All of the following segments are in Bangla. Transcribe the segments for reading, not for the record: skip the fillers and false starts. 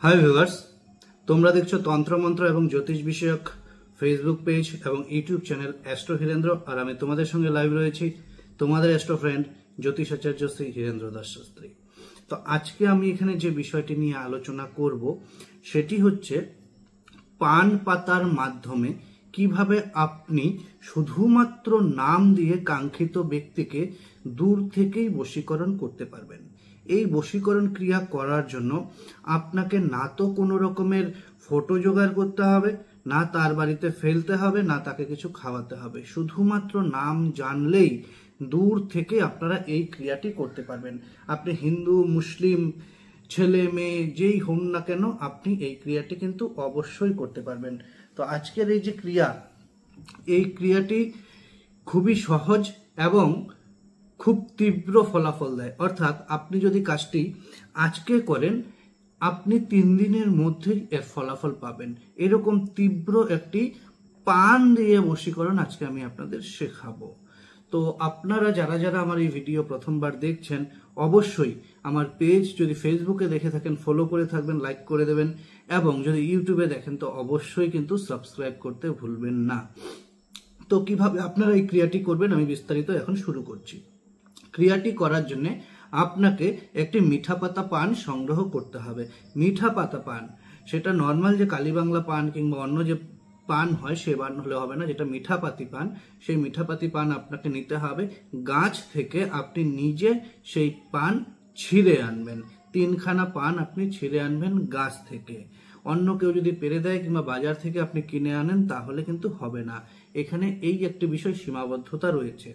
হাই ভিউয়ার্স, তোমরা দেখছো তন্ত্রমন্ত্র এবং জ্যোতিষ বিষয়ক ফেসবুক পেজ এবং ইউটিউব চ্যানেল অ্যাস্ট্রো হীরেন্দ্র। আর আমি তোমাদের সঙ্গে লাইভ রয়েছি, তোমাদের অ্যাস্ট্রো ফ্রেন্ড জ্যোতিষ আচার্য শ্রী হীরেন্দ্র দাস শাস্ত্রী। তো আজকে আমি এখানে যে বিষয়টি নিয়ে আলোচনা করব সেটি হচ্ছে পান পাতার মাধ্যমে কিভাবে আপনি শুধুমাত্র নাম দিয়ে কাঙ্ক্ষিত ব্যক্তিকে দূর থেকেই বশীকরণ করতে পারবেন। এই বশীকরণ ক্রিয়া করার জন্য আপনাকে না তো কোনো রকমের ফটো জোগাড় করতে হবে, না তার বাড়িতে ফেলতে হবে, না তাকে কিছু খাওয়াতে হবে। শুধুমাত্র নাম জানলেই দূর থেকে আপনারা এই ক্রিয়াটি করতে পারবেন। আপনি হিন্দু, মুসলিম, ছেলে মেয়ে যেই হন না কেন, আপনি এই ক্রিয়াটি কিন্তু অবশ্যই করতে পারবেন। তো আজকের এই যে ক্রিয়া, এই ক্রিয়াটি খুবই সহজ এবং খুব তীব্র ফলাফল দেয়। অর্থাৎ আপনি যদি কাজটি আজকে করেন, আপনি 3 দিনের মধ্যেই এর ফলাফল পাবেন। এরকম তীব্র একটি পান দিয়ে বশীকরণ আজকে আমি আপনাদের শেখাবো। তো আপনারা যারা যারা আমার এই ভিডিও প্রথমবার দেখছেন, অবশ্যই আমার পেজ যদি ফেসবুকে দেখে থাকেন ফলো করে থাকবেন, লাইক করে দেবেন, এবং যদি ইউটিউবে দেখেন তো অবশ্যই কিন্তু সাবস্ক্রাইব করতে ভুলবেন না। তো কিভাবে আপনারা এই ক্রিয়াটি করবেন আমি বিস্তারিত এখন শুরু করছি। ক্রিয়াটি করার জন্য আপনাকে একটি মিঠা পাতা পান সংগ্রহ করতে হবে। মিঠা পাতা পান, সেটা নর্মাল যে কালীবাংলা পান কিংবা অন্য যে পান হয় সে পান হলে হবে না। যেটা মিঠাপাতি পান, সেই মিঠাপাতি পান আপনাকে নিতে হবে। গাছ থেকে আপনি নিজে সেই পান ছিঁড়ে আনবেন। 3খানা পান আপনি ছিঁড়ে আনবেন গাছ থেকে। অন্য কেউ যদি পেরে দেয় কিংবা বাজার থেকে আপনি কিনে আনেন তাহলে কিন্তু হবে না। এখানে এই একটি বিষয় সীমাবদ্ধতা রয়েছে।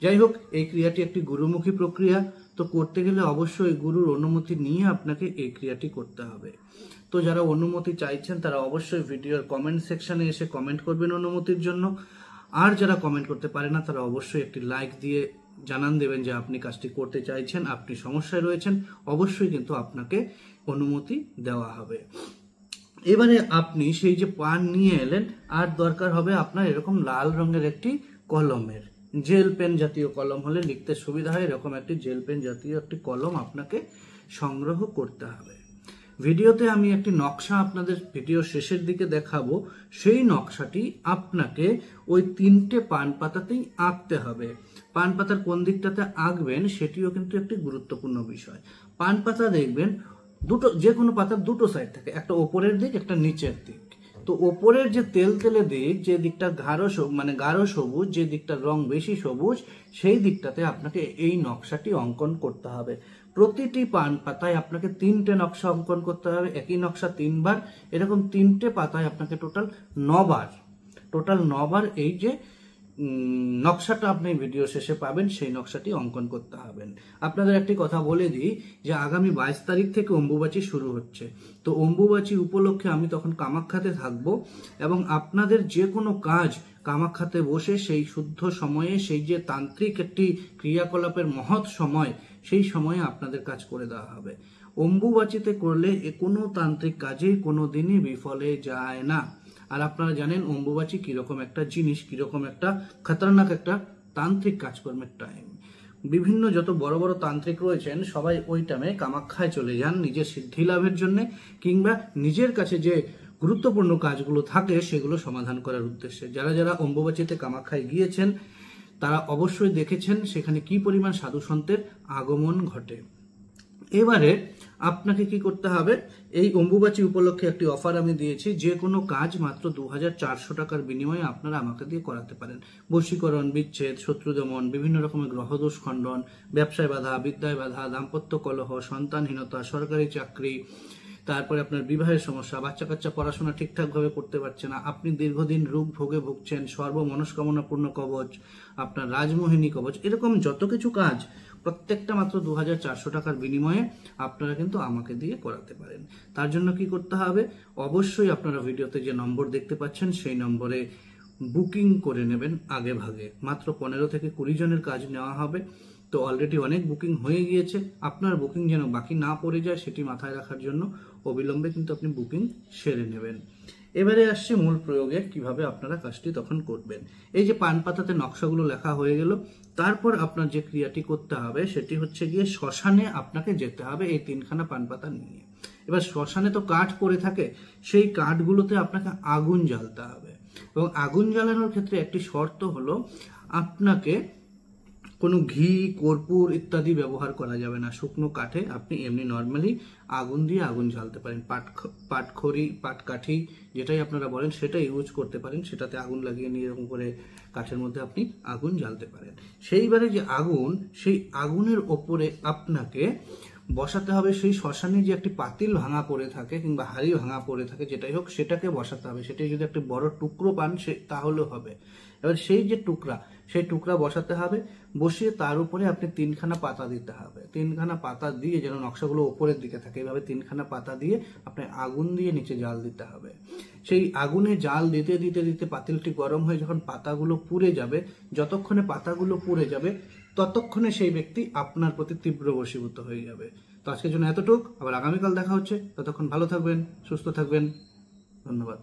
যাই হোক, এই ক্রিয়াটি একটি গুরুমুখী প্রক্রিয়া। তো করতে গেলে অবশ্যই গুরুর অনুমতি নিয়ে আপনাকে এই ক্রিয়াটি করতে হবে। তো যারা অনুমতি চাইছেন তারা অবশ্যই ভিডিওর কমেন্ট সেকশনে এসে কমেন্ট করবেন অনুমতির জন্য। আর যারা কমেন্ট করতে পারে না তারা অবশ্যই একটি লাইক দিয়ে জানান দেবেন যে আপনি কাজটি করতে চাইছেন, আপনি সমস্যায় রয়েছেন। অবশ্যই কিন্তু আপনাকে অনুমতি দেওয়া হবে। এবারে আপনি সেই যে পান নিয়ে এলেন, আর দরকার হবে আপনার এরকম লাল রঙের একটি কলমের, জেল পেন জাতীয় কলম হলে লিখতে সুবিধা হয়। এরকম একটি জেল পেন জাতীয় একটি কলম আপনাকে সংগ্রহ করতে হবে। ভিডিওতে আমি একটি নকশা আপনাদের ভিডিও শেষের দিকে দেখাবো। সেই নকশাটি আপনাকে ওই 3টে পান পাতাতেই আঁকতে হবে। পান পাতার কোন দিকটাতে আঁকবেন সেটিও কিন্তু একটি গুরুত্বপূর্ণ বিষয়। পান পাতা দেখবেন দুটো, যে কোনো পাতার দুটো সাইড থাকে, একটা ওপরের দিক, একটা নিচের দিক। তো ওপরের যে তেলতেলে দিক, যে দিকটা গাঢ় সবুজ, যে দিকটার রং বেশি সবুজ, সেই দিকটাতে আপনাকে এই নকশাটি অঙ্কন করতে হবে। প্রতিটি পান পাতায় আপনাকে 3টে নকশা অঙ্কন করতে হবে। একই নকশা 3 বার, এরকম 3টে পাতায় আপনাকে টোটাল 9 বার এই যে নকশাটা আপনি ভিডিও শেষে পাবেন সেই নকশাটি অঙ্কন করতে হবে। আপনাদের একটি কথা বলে দিই যে আগামী 22 তারিখ থেকে অম্বুবাচী শুরু হচ্ছে। তো অম্বুবাচী উপলক্ষে আমি তখন কামাখ্যাতে থাকবো, এবং আপনাদের যে কোনো কাজ কামাখ্যাতে বসে সেই শুদ্ধ সময়ে, সেই যে তান্ত্রিক একটি ক্রিয়াকলাপের মহৎ সময়, সেই সময়ে আপনাদের কাজ করে দেওয়া হবে। অম্বুবাচীতে করলে কোনো তান্ত্রিক কাজেই কোনো দিনই বিফলে যায় না। আর আপনারা জানেন অম্বুবাচী কিরকম একটা জিনিস, কিরকম একটা খতরনাক একটা তান্ত্রিক কাজকর্মের টাইম। বিভিন্ন যত বড় বড় তান্ত্রিক রয়েছেন সবাই ওই টাইমে কামাখ্যায় চলে যান নিজের সিদ্ধি লাভের জন্য, কিংবা নিজের কাছে যে গুরুত্বপূর্ণ কাজগুলো থাকে সেগুলো সমাধান করার উদ্দেশ্যে। যারা যারা অম্বুবাচীতে কামাখ্যায় গিয়েছেন তারা অবশ্যই দেখেছেন সেখানে কি পরিমাণ সাধু সন্তের আগমন ঘটে। এবারে আপনাকে কি করতে হবে, এই অম্বুবাচী উপলক্ষে একটি অফার আমি দিয়েছি। যে কোনো কাজ মাত্র 2400 টাকার বিনিময়ে আপনারা আমাকে দিয়ে করাতে পারেন। বশীকরণ, বিচ্ছেদ, শত্রু দমন, বিভিন্ন রকমের গ্রহদোষ খণ্ডন, ব্যবসায় বাধা, বিদ্যায় বাধা, দাম্পত্য কলহ, সন্তানহীনতা, সরকারি চাকরি, তারপরে আপনার বিবাহের সমস্যা, বাচ্চা কাচ্চা পড়াশোনা ঠিকঠাক ভাবে করতে পারছে না, আপনি দীর্ঘদিন রোগ ভোগে ভুগছেন, সর্বমনস্কামনা পূর্ণ কবচ, আপনার রাজমোহিনী কবচ, এরকম যত কিছু কাজ প্রত্যেকটা মাত্র 2400 টাকার বিনিময়ে আপনারা কিন্তু আমাকে দিয়ে করাতে পারেন। তার জন্য কি করতে হবে, অবশ্যই আপনারা ভিডিওতে যে নম্বর দেখতে পাচ্ছেন সেই নম্বরে বুকিং করে নেবেন আগে ভাগে। মাত্র 15 থেকে 20 জনের কাজ নেওয়া হবে। তো অলরেডি অনেক বুকিং হয়ে গিয়েছে। আপনার বুকিং যেন বাকি না পড়ে যায় সেটি মাথায় রাখার জন্য অবিলম্বে কিন্তু আপনি বুকিং সেরে নেবেন। এবারে আসছে মূল প্রয়োগে, কিভাবে আপনারা কাজটি তখন করবেন। এই যে পান পাতাতে নকশাগুলো লেখা হয়ে গেল, তারপর আপনার যে ক্রিয়াটি করতে হবে সেটি হচ্ছে গিয়ে শ্মশানে আপনাকে যেতে হবে এই 3খানা পান পাতা নিয়ে। এবার শ্মশানে তো কাঠ পড়ে থাকে, সেই কাঠগুলোতে আপনাকে আগুন জ্বালতে হবে। এবং আগুন জ্বালানোর ক্ষেত্রে একটি শর্ত হলো আপনাকে কোনো ঘি, কর্পূর ইত্যাদি ব্যবহার করা যাবে না। শুকনো কাঠে আপনি এমনি নর্মালি আগুন দিয়ে আগুন জ্বালতে পারেন। পাটখড়ি, পাটকাঠি যেটাই আপনারা বলেন সেটা ইউজ করতে পারেন, সেটাতে আগুন লাগিয়ে নিয়ে এরকম করে কাঠের মধ্যে আপনি আগুন জ্বালতে পারেন। সেইবারে যে আগুন, সেই আগুনের ওপরে আপনাকে বসাতে হবে সেই শ্মশানে যে একটি পাতিল ভাঙা পড়ে থাকে কিংবা হাঁড়ি ভাঙা পড়ে থাকে, যেটাই হোক সেটাকে বসাতে হবে। সেটাই যদি একটি বড় টুকরো পান সে তাহলেও হবে। এবার সেই যে টুকরা, সেই টুকরা বসাতে হবে, বসিয়ে তার উপরে আপনি 3খানা পাতা দিতে হবে। 3খানা পাতা দিয়ে, যেন নকশাগুলো ওপরের দিকে থাকে, এইভাবে 3খানা পাতা দিয়ে আপনি আগুন দিয়ে নিচে জাল দিতে হবে। সেই আগুনে জাল দিতে দিতে দিতে পাতিলটি গরম হয়ে যখন পাতাগুলো পুড়ে যাবে, যতক্ষণে পাতাগুলো পুড়ে যাবে ততক্ষণে সেই ব্যক্তি আপনার প্রতি তীব্র বশীভূত হয়ে যাবে। তো আজকের জন্য এতটুক, আবার আগামীকাল দেখা হচ্ছে। ততক্ষণ ভালো থাকবেন, সুস্থ থাকবেন, ধন্যবাদ।